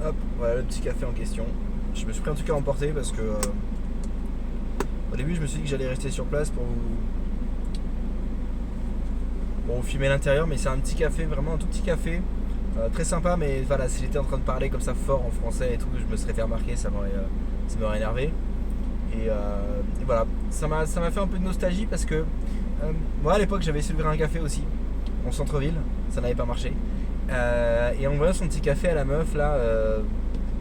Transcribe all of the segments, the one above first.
Hop, voilà le petit café en question. Je me suis pris un truc à emporter parce que au début je me suis dit que j'allais rester sur place pour vous filmer l'intérieur, mais c'est un petit café, vraiment un tout petit café, très sympa, mais voilà, si j'étais en train de parler comme ça fort en français et tout, je me serais fait remarquer, ça m'aurait énervé. Et voilà, ça m'a fait un peu de nostalgie parce que moi à l'époque j'avais essayé d'ouvrir un café aussi en centre-ville, ça n'avait pas marché. Et en voyant son petit café à la meuf là,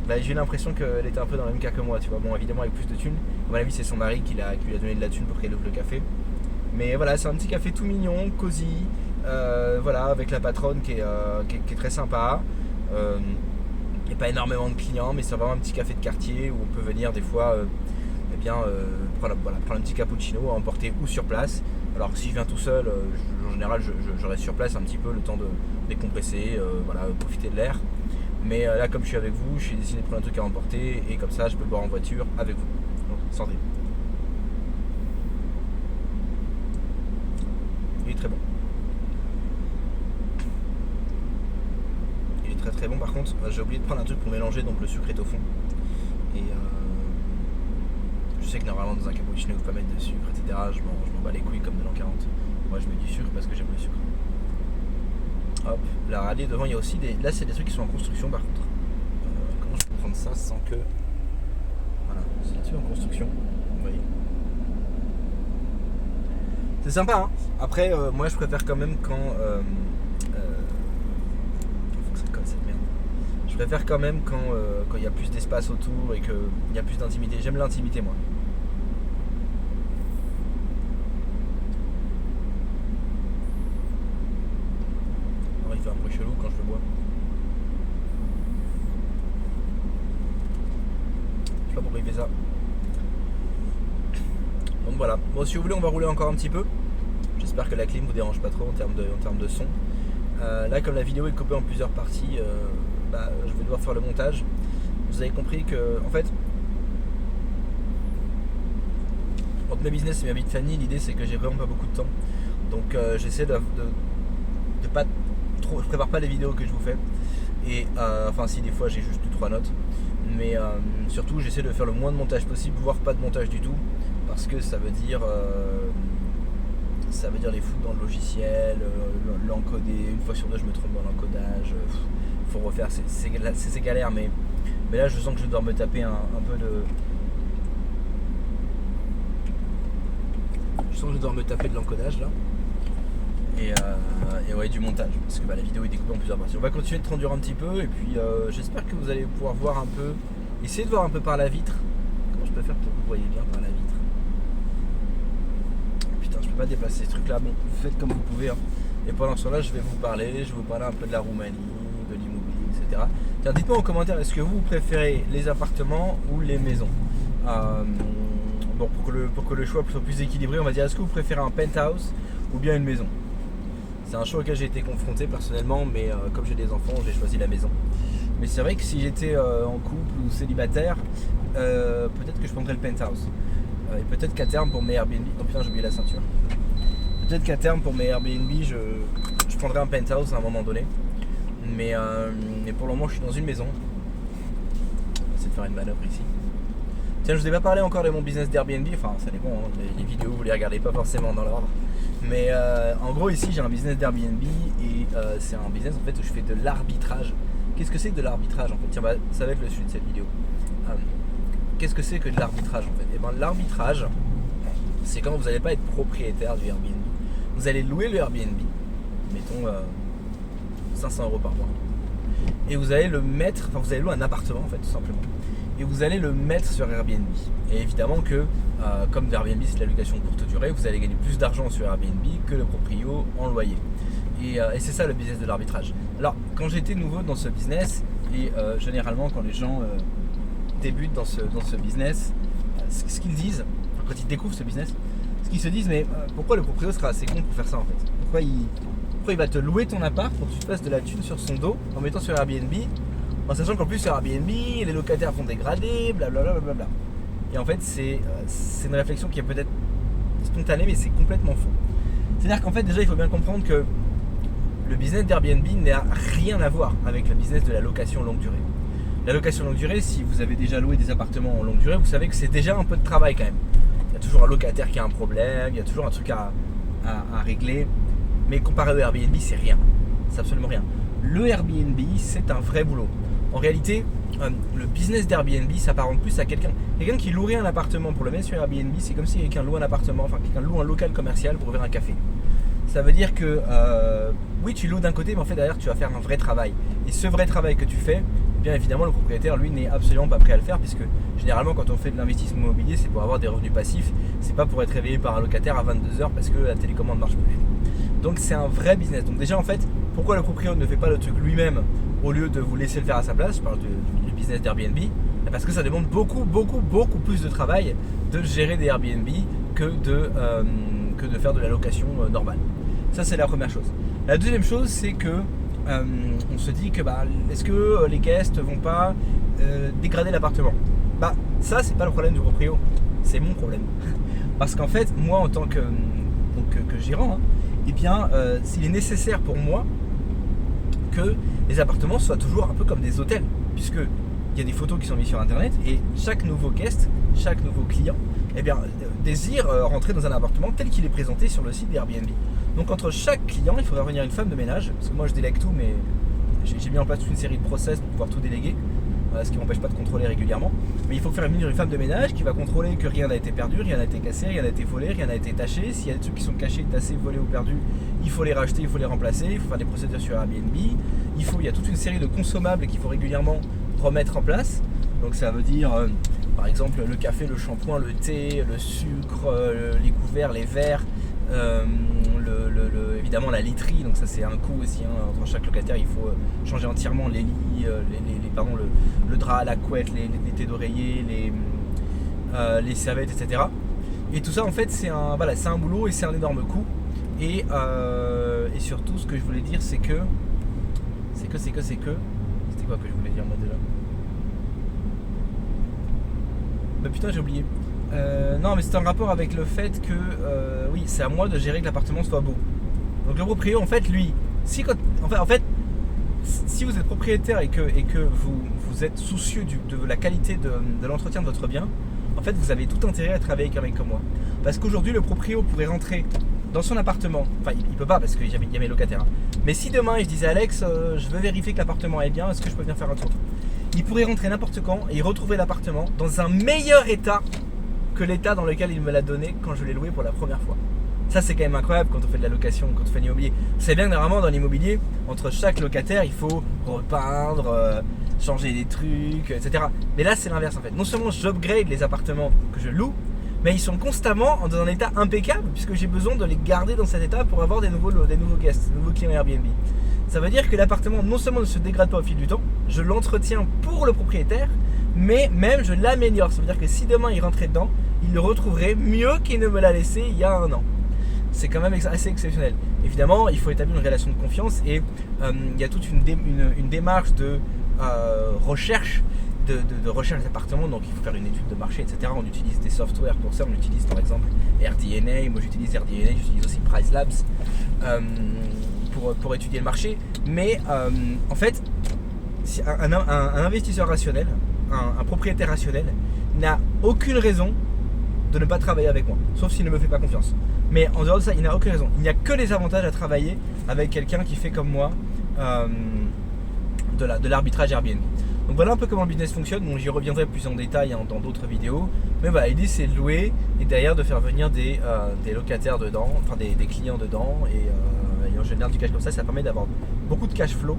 bah, j'ai eu l'impression qu'elle était un peu dans le même cas que moi, tu vois. Bon, évidemment avec plus de thunes. À mon avis, c'est son mari qui lui a donné de la thune pour qu'elle ouvre le café. Mais voilà, c'est un petit café tout mignon, cosy, voilà, avec la patronne qui est très sympa. Il n'y a pas énormément de clients, mais c'est vraiment un petit café de quartier où on peut venir des fois prendre un petit cappuccino à emporter ou sur place. Alors si je viens tout seul, en général je reste sur place un petit peu le temps de décompresser, voilà, profiter de l'air. Mais là comme je suis avec vous, je suis décidé de prendre un truc à emporter et comme ça je peux le boire en voiture avec vous. Donc santé. Il est très bon. Il est très très bon. Par contre, j'ai oublié de prendre un truc pour mélanger, donc le sucre est au fond. Et je sais que normalement dans un cappuccino, il ne faut pas mettre de sucre, etc. Je m'en bats les couilles comme de l'an 40. Moi je mets du sucre parce que j'aime le sucre. Hop, la rallye devant, il y a aussi des. Là, c'est des trucs qui sont en construction par contre. Comment je peux prendre ça sans que. Voilà, c'est des trucs en construction. Vous voyez. C'est sympa, hein. Après, moi je préfère quand même quand. Faut que ça colle cette merde. Je préfère quand même quand il y a plus d'espace autour et qu'il y a plus d'intimité. J'aime l'intimité, moi. Alors, il fait un bruit chelou quand je le bois. Je sais pas pourquoi il fait ça. Donc voilà. Bon, si vous voulez, on va rouler encore un petit peu. J'espère que la clim vous dérange pas trop en termes de son. Là, comme la vidéo est coupée en plusieurs parties, je vais devoir faire le montage. Vous avez compris que, en fait, entre mes business et ma vie de famille, l'idée c'est que j'ai vraiment pas beaucoup de temps. Donc j'essaie de pas trop. Je prépare pas les vidéos que je vous fais. Et enfin, si des fois j'ai juste 2-3 notes. Mais surtout, j'essaie de faire le moins de montage possible, voire pas de montage du tout. Parce que ça veut dire les foutre dans le logiciel, l'encoder. Une fois sur deux, je me trompe dans l'encodage. Faut refaire, c'est galère. Mais là, je sens que je dois me taper un peu de. Je sens que je dois me taper de l'encodage là. Et ouais, du montage. Parce que la vidéo est découpée en plusieurs parties. On va continuer de conduire un petit peu. Et puis, j'espère que vous allez pouvoir voir un peu. Essayez de voir un peu par la vitre. Comment je peux faire pour que vous voyez bien par la vitre. Je peux pas dépasser ce truc là, bon, faites comme vous pouvez, hein. Et pendant ce temps-là, je vais vous parler un peu de la Roumanie, de l'immobilier, etc. Tiens, dites-moi en commentaire, est-ce que vous préférez les appartements ou les maisons? Bon, pour que le choix soit plus équilibré, on va dire, est-ce que vous préférez un penthouse ou bien une maison? C'est un choix auquel j'ai été confronté personnellement, mais comme j'ai des enfants, j'ai choisi la maison. Mais c'est vrai que si j'étais en couple ou célibataire, peut-être que je prendrais le penthouse. Et peut-être qu'à terme pour mes Airbnb, oh putain j'ai oublié la ceinture. Peut-être qu'à terme pour mes Airbnb je prendrai un penthouse à un moment donné. Mais pour le moment je suis dans une maison. On va essayer de faire une manœuvre ici. Tiens, je vous ai pas parlé encore de mon business d'Airbnb, enfin ça dépend, hein. Les vidéos vous les regardez pas forcément dans l'ordre. Mais en gros ici j'ai un business d'Airbnb et c'est un business en fait où je fais de l'arbitrage. Qu'est-ce que c'est que de l'arbitrage en fait? Tiens, ça va être le sujet de cette vidéo. Qu'est-ce que c'est que de l'arbitrage en fait? Et ben l'arbitrage, c'est quand vous n'allez pas être propriétaire du Airbnb. Vous allez louer le Airbnb, mettons 500 € par mois. Et vous allez le mettre, enfin vous allez louer un appartement en fait tout simplement. Et vous allez le mettre sur Airbnb. Et évidemment que, comme Airbnb c'est de la location de courte durée, vous allez gagner plus d'argent sur Airbnb que le proprio en loyer. Et c'est ça le business de l'arbitrage. Alors quand j'étais nouveau dans ce business, et généralement quand les gens débutent dans ce business, ce qu'ils disent, enfin, quand ils découvrent ce business, ce qu'ils se disent, mais pourquoi le proprio sera assez con pour faire ça en fait? Pourquoi il va te louer ton appart pour que tu te fasses de la thune sur son dos en mettant sur Airbnb, en sachant qu'en plus sur Airbnb, les locataires vont dégrader, blablabla. Et en fait, c'est une réflexion qui est peut-être spontanée, mais c'est complètement faux. C'est-à-dire qu'en fait, déjà, il faut bien comprendre que le business d'Airbnb n'a rien à voir avec le business de la location longue durée. La location longue durée, si vous avez déjà loué des appartements en longue durée, vous savez que c'est déjà un peu de travail quand même. Il y a toujours un locataire qui a un problème, il y a toujours un truc à régler. Mais comparé au Airbnb, c'est rien. C'est absolument rien. Le Airbnb, c'est un vrai boulot. En réalité, le business d'Airbnb s'apparente plus à quelqu'un qui louerait un appartement pour le mettre sur Airbnb. C'est comme si quelqu'un loue un appartement, enfin quelqu'un loue un local commercial pour ouvrir un café. Ça veut dire que oui, tu loues d'un côté, mais en fait derrière tu vas faire un vrai travail. Et ce vrai travail que tu fais, bien évidemment le propriétaire lui n'est absolument pas prêt à le faire, puisque généralement quand on fait de l'investissement immobilier, c'est pour avoir des revenus passifs, c'est pas pour être réveillé par un locataire à 22h parce que la télécommande marche plus. Donc c'est un vrai business. Donc déjà en fait, pourquoi le propriétaire ne fait pas le truc lui-même au lieu de vous laisser le faire à sa place? Je parle du business d'Airbnb. Parce que ça demande beaucoup plus de travail de gérer des Airbnb que de faire de la location normale. Ça c'est la première chose. La deuxième chose, c'est que on se dit que est-ce que les guests vont pas dégrader l'appartement? Ça c'est pas le problème du proprio, c'est mon problème. Parce qu'en fait moi en tant que gérant, eh bien s'il est nécessaire pour moi que les appartements soient toujours un peu comme des hôtels, puisque il y a des photos qui sont mises sur internet et chaque nouveau guest, chaque nouveau client désire rentrer dans un appartement tel qu'il est présenté sur le site d'Airbnb. Donc entre chaque client, il faudra venir une femme de ménage, parce que moi je délègue tout, mais j'ai mis en place toute une série de process pour pouvoir tout déléguer, ce qui m'empêche pas de contrôler régulièrement. Mais il faut faire venir une femme de ménage qui va contrôler que rien n'a été perdu, rien n'a été cassé, rien n'a été volé, rien n'a été taché. S'il y a des trucs qui sont cachés, tassés, volés ou perdus, il faut les racheter, il faut les remplacer, il faut faire des procédures sur Airbnb. Il y a toute une série de consommables qu'il faut régulièrement remettre en place. Donc ça veut dire par exemple le café, le shampoing, le thé, le sucre, les couverts, les verres, évidemment la literie. Donc ça c'est un coût aussi, entre chaque locataire il faut changer entièrement les lits, le drap, la couette, les thés d'oreiller, les serviettes, etc. Et tout ça en fait c'est un boulot et c'est un énorme coût. Et surtout ce que je voulais dire c'est que c'était quoi que je voulais dire moi déjà? Putain j'ai oublié. Non mais c'est un rapport avec le fait que oui c'est à moi de gérer que l'appartement soit beau. Donc le propriétaire en fait lui, si vous êtes propriétaire et que vous êtes soucieux de la qualité de l'entretien de votre bien, en fait vous avez tout intérêt à travailler avec un mec comme moi. Parce qu'aujourd'hui le propriétaire pourrait rentrer dans son appartement, enfin il peut pas parce qu'il y a mes locataires. Mais si demain je disais Alex, je veux vérifier que l'appartement est bien, est-ce que je peux venir faire un tour? Il pourrait rentrer n'importe quand et retrouver l'appartement dans un meilleur état que l'état dans lequel il me l'a donné quand je l'ai loué pour la première fois. Ça c'est quand même incroyable quand on fait de la location, quand on fait de l'immobilier. C'est bien que normalement dans l'immobilier, entre chaque locataire il faut repeindre, changer des trucs, etc. Mais là c'est l'inverse en fait. Non seulement j'upgrade les appartements que je loue, mais ils sont constamment dans un état impeccable puisque j'ai besoin de les garder dans cet état pour avoir des nouveaux guests, des nouveaux clients Airbnb. Ça veut dire que l'appartement non seulement ne se dégrade pas au fil du temps, je l'entretiens pour le propriétaire, mais même je l'améliore. Ça veut dire que si demain il rentrait dedans, il le retrouverait mieux qu'il ne me l'a laissé il y a un an. C'est quand même assez exceptionnel. Évidemment, il faut établir une relation de confiance et il y a toute une démarche de recherche de recherche d'appartements. Donc il faut faire une étude de marché, etc. On utilise des softwares pour ça. On utilise par exemple RDNA. Moi j'utilise RDNA, j'utilise aussi Price Labs pour étudier le marché. Mais en fait, si un investisseur rationnel, un propriétaire rationnel n'a aucune raison de ne pas travailler avec moi, sauf s'il ne me fait pas confiance. Mais en dehors de ça, il n'a aucune raison. Il n'y a que des avantages à travailler avec quelqu'un qui fait comme moi de l'arbitrage Airbnb. Donc voilà un peu comment le business fonctionne. Bon, j'y reviendrai plus en détail dans d'autres vidéos. Mais voilà, l'idée c'est de louer et derrière de faire venir des locataires dedans, enfin des clients dedans. Et en général du cash comme ça permet d'avoir beaucoup de cash flow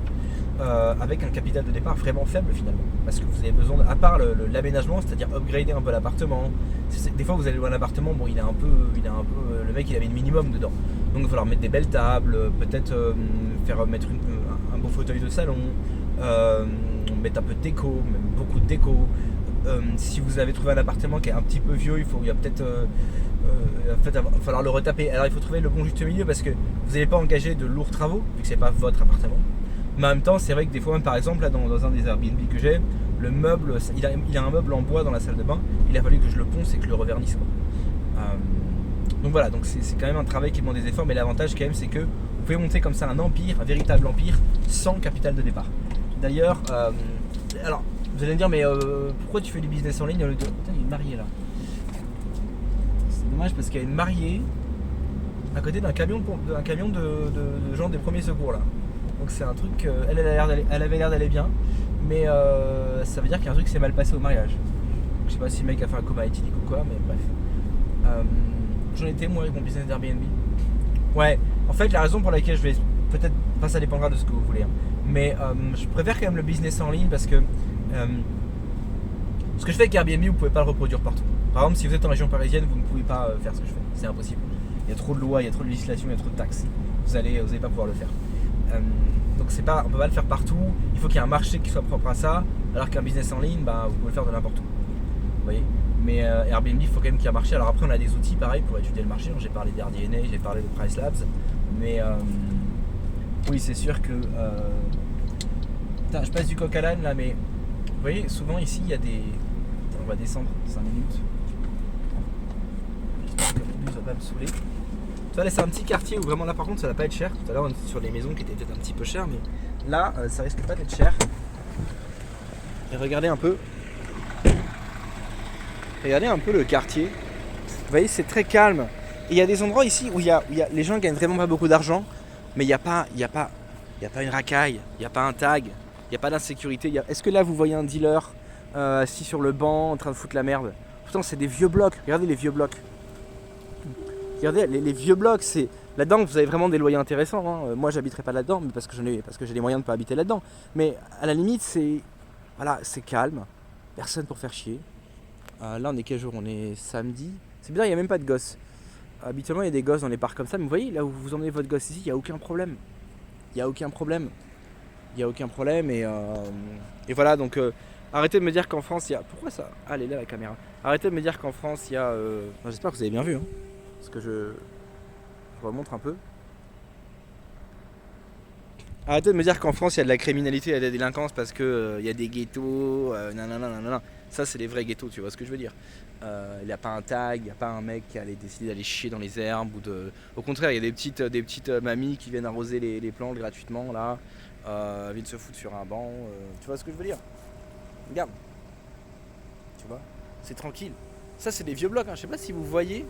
avec un capital de départ vraiment faible finalement. Parce que vous avez besoin, à part l'aménagement, c'est-à-dire upgrader un peu l'appartement. Des fois vous allez louer un appartement, bon le mec il avait le minimum dedans. Donc il va falloir mettre des belles tables, peut-être faire mettre un beau fauteuil de salon, mettre un peu de déco, même beaucoup de déco. Si vous avez trouvé un appartement qui est un petit peu vieux, il va peut-être falloir le retaper. Alors il faut trouver le bon juste milieu parce que vous n'allez pas engager de lourds travaux vu que c'est pas votre appartement. Mais en même temps, c'est vrai que des fois, même par exemple, là, dans un des Airbnb que j'ai, le meuble, il a un meuble en bois dans la salle de bain. Il a fallu que je le ponce et que je le revernisse. Donc voilà, donc c'est quand même un travail qui demande des efforts. Mais l'avantage quand même, c'est que vous pouvez monter comme ça un empire, un véritable empire, sans capital de départ. D'ailleurs, alors Vous allez me dire, mais pourquoi tu fais du business en ligne? Putain, il y a une mariée là. C'est dommage parce qu'il y a une mariée à côté d'un camion, de gens des premiers secours là. Donc c'est un truc, elle avait l'air d'aller bien, mais ça veut dire qu'il y a un truc qui s'est mal passé au mariage. Je sais pas si le mec a fait un coma éthylique ou quoi, mais bref. J'en étais moi avec mon business d'Airbnb. Ouais, en fait la raison pour laquelle je vais peut-être, enfin ça dépendra de ce que vous voulez, hein, mais je préfère quand même le business en ligne parce que ce que je fais avec Airbnb, vous pouvez pas le reproduire partout. Par exemple, si vous êtes en région parisienne, vous ne pouvez pas faire ce que je fais, c'est impossible. Il y a trop de lois, il y a trop de législation, il y a trop de taxes. Vous allez pas pouvoir le faire. Donc c'est pas, on peut pas le faire partout. Il faut qu'il y ait un marché qui soit propre à ça. Alors qu'un business en ligne, bah, vous pouvez le faire de n'importe où. Vous voyez. Mais Airbnb, il faut quand même qu'il y ait un marché. Alors après, on a des outils pareil pour étudier le marché. J'ai parlé d'AirDNA, j'ai parlé de Price Labs. Mais oui, c'est sûr que. Putain, je passe du coq à l'âne là, mais vous voyez, souvent ici, il y a des. On va descendre 5 minutes. J'espère que le bus va pas me saouler. Tu vois, là, c'est un petit quartier où vraiment là, par contre, ça va pas être cher. Tout à l'heure, on était sur des maisons qui étaient peut-être un petit peu chères, mais là, ça risque pas d'être cher. Et regardez un peu. Regardez un peu le quartier. Vous voyez, c'est très calme. Et il y a des endroits ici où les gens gagnent vraiment pas beaucoup d'argent, mais il n'y a pas une racaille, il n'y a pas un tag, il n'y a pas d'insécurité. Est-ce que là, vous voyez un dealer assis sur le banc en train de foutre la merde? Pourtant, c'est des vieux blocs. Regardez les vieux blocs. Regardez les vieux blocs, c'est là-dedans vous avez vraiment des loyers intéressants. Hein. Moi, j'habiterai pas là-dedans, mais parce que j'ai les moyens de pas habiter là-dedans. Mais à la limite, c'est calme, personne pour faire chier. Là, on est quel jour? On est samedi. C'est bizarre, il n'y a même pas de gosses. Habituellement, il y a des gosses dans les parcs comme ça, mais vous voyez, là où vous emmenez votre gosse ici, il n'y a aucun problème. Il n'y a aucun problème. Et voilà, donc arrêtez de me dire qu'en France, il y a. Pourquoi ça? Ah, elle est là la caméra. Arrêtez de me dire qu'en France, il y a. J'espère que vous avez bien vu. Hein. Parce que je remontre un peu. Arrêtez de me dire qu'en France il y a de la criminalité, il y a de la délinquance parce que il y a des ghettos, nanana. Ça c'est les vrais ghettos, tu vois ce que je veux dire. Il n'y a pas un tag, il n'y a pas un mec qui allait décider d'aller chier dans les herbes au contraire, il y a des petites mamies qui viennent arroser les plantes gratuitement là, viennent se foutre sur un banc, tu vois ce que je veux dire. Regarde, tu vois, c'est tranquille. Ça c'est des vieux blocs, hein. Je sais pas si vous voyez.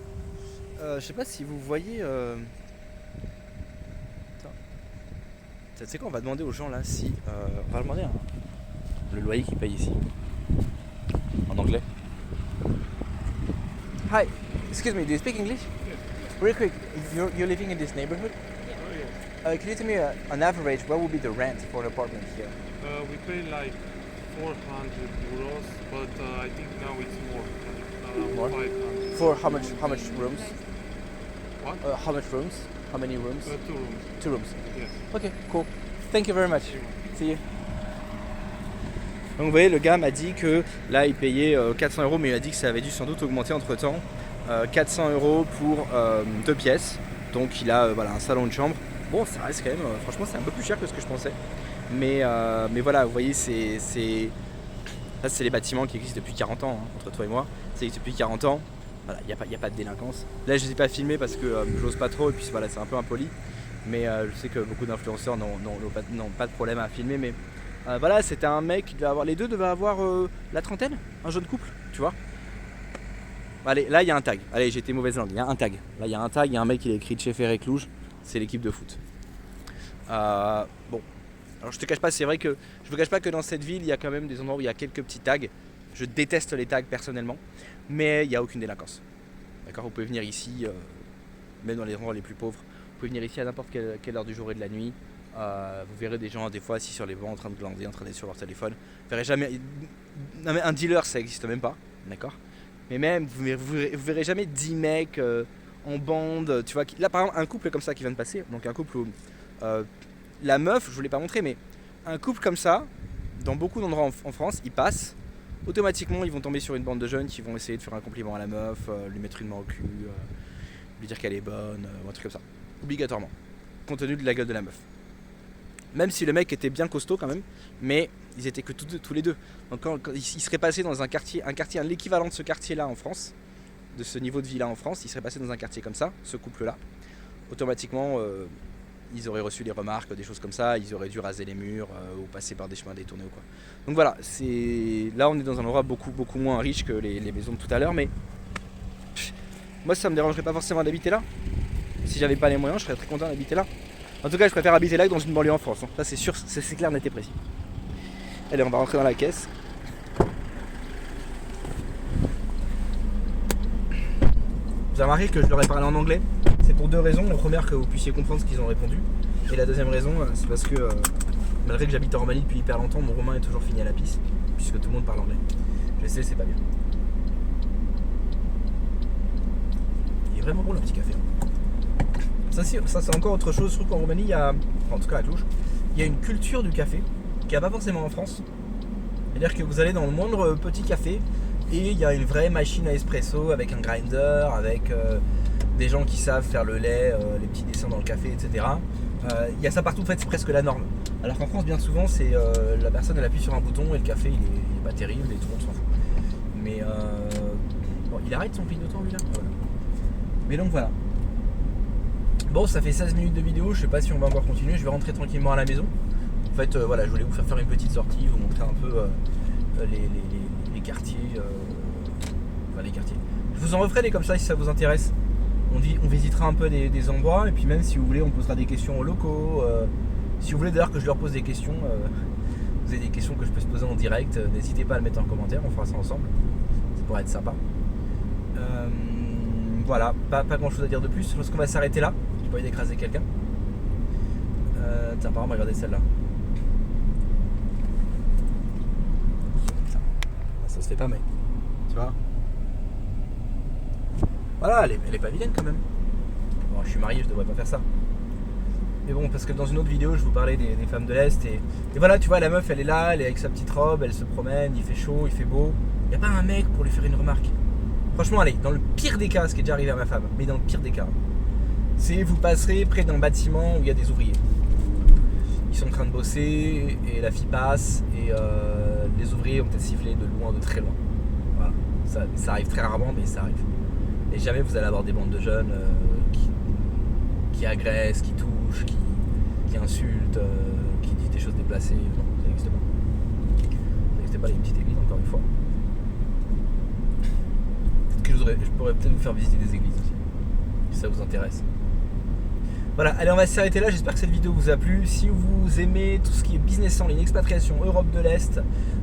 Tu sais quoi, on va demander aux gens là si. On va demander le loyer qu'ils payent ici. En anglais. Hi, excuse me, do you speak English? Yes. Real quick, you're living in this neighborhood? Oh, yes. Can you tell me on average what would be the rent for an apartment here? We pay like 400 euros, but I think now it's more. More? 500. For how much rooms? What? How much rooms? How many rooms? 2 rooms. 2 rooms. Yes. Ok, cool. Thank you very much. See you. Donc vous voyez, le gars m'a dit que là il payait 400 €, mais il a dit que ça avait dû sans doute augmenter entre temps. 400 € pour 2 pièces. Donc il a un salon de chambre. Bon, ça reste quand même, franchement c'est un peu plus cher que ce que je pensais. Mais voilà, vous voyez, là c'est les bâtiments qui existent depuis 40 ans, hein, entre toi et moi. Ça existe depuis 40 ans. Voilà, il n'y a pas de délinquance. Là je ne les ai pas filmés parce que j'ose pas trop et puis voilà, c'est un peu impoli. Mais je sais que beaucoup d'influenceurs n'ont pas de problème à filmer. Mais voilà, c'était un mec qui devait avoir. Les deux devaient avoir la trentaine, un jeune couple, tu vois. Allez, là il y a un tag. Allez, j'ai été mauvaise langue, il y a un tag. Là il y a un tag, il y a un mec qui a écrit Chez Ferré Clouge. C'est l'équipe de foot. Bon. Alors je te cache pas, c'est vrai que je ne cache pas que dans cette ville, il y a quand même des endroits où il y a quelques petits tags. Je déteste les tags personnellement, mais il n'y a aucune délinquance. D'accord, vous pouvez venir ici, même dans les endroits les plus pauvres. Vous pouvez venir ici à n'importe quelle heure du jour et de la nuit. Vous verrez des gens des fois assis sur les bancs en train de glander, en train d'être sur leur téléphone. Vous verrez jamais. Non, mais un dealer ça n'existe même pas, d'accord. Mais même vous verrez jamais 10 mecs en bande. Tu vois, là par exemple un couple comme ça qui vient de passer, donc un couple où la meuf, je vous l'ai pas montré, mais un couple comme ça, dans beaucoup d'endroits en France, ils passent. Automatiquement ils vont tomber sur une bande de jeunes qui vont essayer de faire un compliment à la meuf, lui mettre une main au cul, lui dire qu'elle est bonne, ou un truc comme ça. Obligatoirement, compte tenu de la gueule de la meuf. Même si le mec était bien costaud quand même, mais ils étaient que tous les deux. Donc quand il serait passé dans un quartier, l'équivalent de ce quartier-là en France, de ce niveau de vie-là en France, il serait passé dans un quartier comme ça, ce couple-là, automatiquement, ils auraient reçu des remarques, des choses comme ça, ils auraient dû raser les murs ou passer par des chemins détournés ou quoi. Donc voilà, là on est dans un endroit beaucoup moins riche que les maisons de tout à l'heure, mais moi ça me dérangerait pas forcément d'habiter là. Si j'avais pas les moyens, je serais très content d'habiter là. En tout cas, je préfère habiter là que dans une banlieue en France, hein. Ça c'est sûr, c'est clair, net et précis. Allez, on va rentrer dans la caisse. Vous avez remarqué que je leur ai parlé en anglais. C'est pour deux raisons. La première, que vous puissiez comprendre ce qu'ils ont répondu. Et la deuxième raison, c'est parce que malgré que j'habite en Roumanie depuis hyper longtemps, mon roumain est toujours fini à la pisse, puisque tout le monde parle anglais. Je sais, c'est pas bien. Il est vraiment bon le petit café. Ça c'est encore autre chose. Je trouve qu'en Roumanie, il y a, enfin, en tout cas à Cluj, il y a une culture du café qu'il n'y a pas forcément en France. C'est-à-dire que vous allez dans le moindre petit café et il y a une vraie machine à espresso avec un grinder, avec des gens qui savent faire le lait, les petits dessins dans le café, etc. Il y a ça partout, en fait, c'est presque la norme. Alors qu'en France, bien souvent, c'est la personne elle appuie sur un bouton et le café il est pas terrible et tout le monde s'en fout. Mais bon, il arrête son clignotant lui là. Voilà. Mais donc voilà. Bon, ça fait 16 minutes de vidéo, je sais pas si on va encore continuer, je vais rentrer tranquillement à la maison. En fait, voilà, je voulais vous faire une petite sortie, vous montrer un peu les quartiers. Enfin, les quartiers. Je vous en referai des comme ça si ça vous intéresse. On visitera un peu des endroits, et puis même si vous voulez, on posera des questions aux locaux. Si vous voulez d'ailleurs que je leur pose des questions, vous avez des questions que je peux se poser en direct, n'hésitez pas à le mettre en commentaire, on fera ça ensemble. Ça pourrait être sympa. Voilà, pas grand chose à dire de plus. Je pense qu'on va s'arrêter là. J'ai pas envie d'écraser quelqu'un. Tiens, par exemple, regardez celle-là. Ça se fait pas, mais tu vois. Voilà, elle est pas vilaine quand même. Bon, je suis marié, je devrais pas faire ça. Mais bon, parce que dans une autre vidéo, je vous parlais des femmes de l'Est. Et voilà, tu vois, la meuf, elle est là, elle est avec sa petite robe, elle se promène, il fait chaud, il fait beau. Il n'y a pas un mec pour lui faire une remarque. Franchement, allez, dans le pire des cas, ce qui est déjà arrivé à ma femme, mais dans le pire des cas, c'est vous passerez près d'un bâtiment où il y a des ouvriers. Ils sont en train de bosser et la fille passe et les ouvriers ont peut-être sifflé de loin, de très loin. Voilà, ça arrive très rarement, mais ça arrive. Et jamais vous allez avoir des bandes de jeunes qui agressent, qui touchent, qui insultent, qui disent des choses déplacées. Non, ça n'existe pas. Ça n'existe pas, les petites églises, encore une fois. Je pourrais peut-être vous faire visiter des églises aussi, si ça vous intéresse. Voilà, allez, on va s'arrêter là. J'espère que cette vidéo vous a plu. Si vous aimez tout ce qui est business en ligne, expatriation, Europe de l'Est,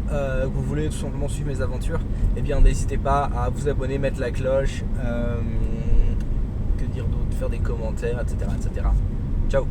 que vous voulez tout simplement suivre mes aventures, eh bien n'hésitez pas à vous abonner, mettre la cloche, que dire d'autre, faire des commentaires, etc. Ciao.